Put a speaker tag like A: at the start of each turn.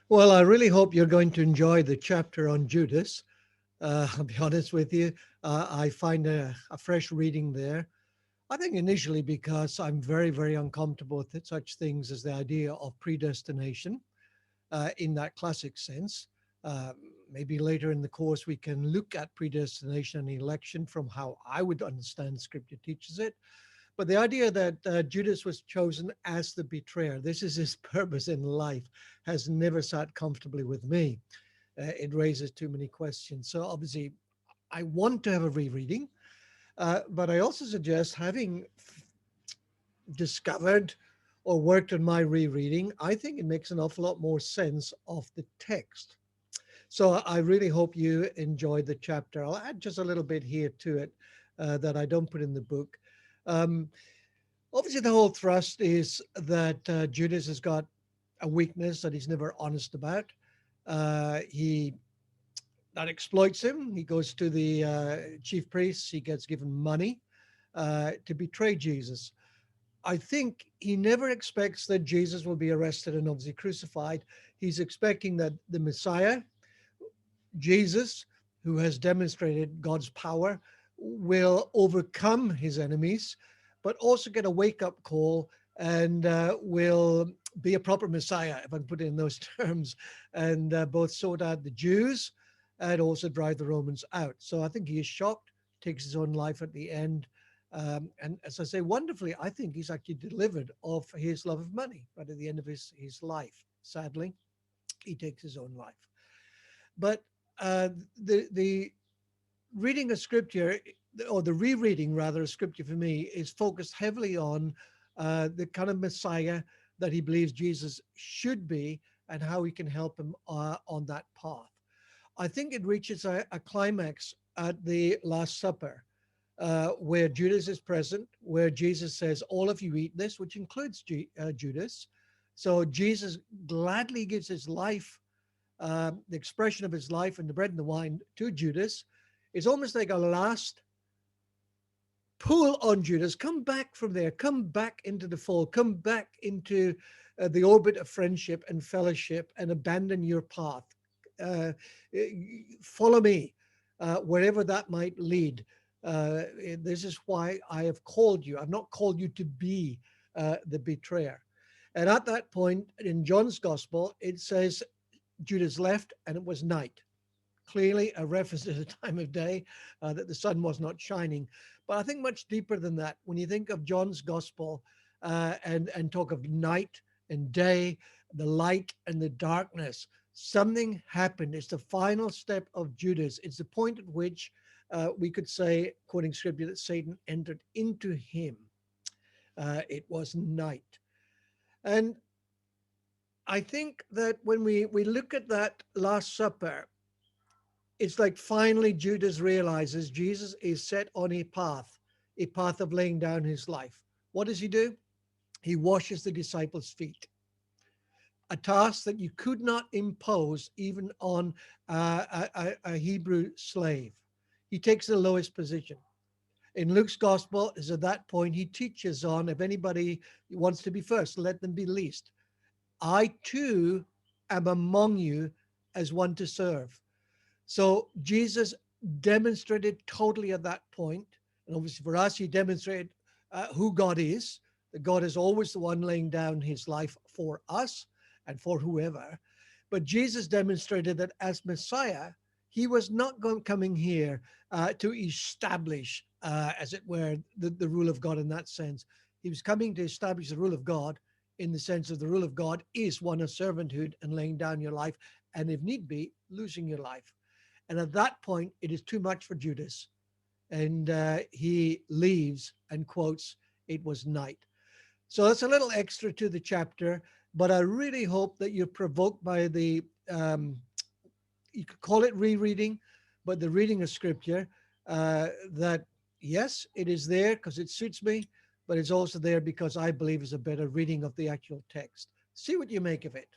A: Well, I really hope you're going to enjoy the chapter on Judas. I'll be honest with you. I find a fresh reading there. I think initially because I'm very, very uncomfortable with such things as the idea of predestination in that classic sense. Uh, Maybe later in the course we can look at predestination and election from how I would understand Scripture teaches it. But the idea that Judas was chosen as the betrayer, this is his purpose in life, has never sat comfortably with me. It raises too many questions. So obviously, I want to have a rereading, but I also suggest having discovered or worked on my rereading, I think it makes an awful lot more sense of the text. So I really hope you enjoyed the chapter. I'll add just a little bit here to it that I don't put in the book. Um, Obviously, the whole thrust is that Judas has got a weakness that he's never honest about. He That exploits him. He goes to the chief priests. He gets given money to betray Jesus. I think he never expects that Jesus will be arrested and obviously crucified. He's expecting that the Messiah, Jesus, who has demonstrated God's power, will overcome his enemies, but also get a wake up call and will be a proper Messiah, if I can put it in those terms, and both sort out the Jews and also drive the Romans out. So I think he is shocked, takes his own life at the end. And as I say, wonderfully, I think he's actually delivered of his love of money. But at the end of his life, sadly, he takes his own life. But uh, the reading a scripture, or the rereading rather, a scripture for me is focused heavily on the kind of Messiah that he believes Jesus should be and how he can help him on that path. I think it reaches a climax at the Last Supper, where Judas is present, where Jesus says, "All of you eat this," which includes Judas. So Jesus gladly gives his life, the expression of his life and the bread and the wine to Judas. Is almost like a last pull on Judas. Come back from there. Come back into the fold. Come back into the orbit of friendship and fellowship and abandon your path. Uh, Follow me, wherever that might lead. This is why I have called you. I've not called you to be the betrayer. And at that point in John's gospel, it says Judas left and it was night. Clearly a reference to the time of day, that the sun was not shining. But I think much deeper than that, when you think of John's gospel and talk of night and day, the light and the darkness, something happened. It's the final step of Judas. It's the point at which we could say, quoting scripture, that Satan entered into him. It was night. And I think that when we look at that Last Supper, it's like finally Judas realizes Jesus is set on a path of laying down his life. What does he do? He washes the disciples' feet, a task that you could not impose even on a Hebrew slave. He takes the lowest position. In Luke's gospel, is at that point he teaches on, if anybody wants to be first, let them be least. I too am among you as one to serve. So Jesus demonstrated totally at that point, and obviously for us, he demonstrated who God is. That God is always the one laying down his life for us and for whoever. But Jesus demonstrated that as Messiah, he was not coming here to establish, as it were, the rule of God in that sense. He was coming to establish the rule of God in the sense of the rule of God is one of servanthood and laying down your life, and if need be, losing your life. And at that point, it is too much for Judas. And he leaves and quotes, "It was night." So that's a little extra to the chapter, but I really hope that you're provoked by you could call it rereading, but the reading of scripture, that yes, it is there because it suits me, but it's also there because I believe is a better reading of the actual text. See what you make of it.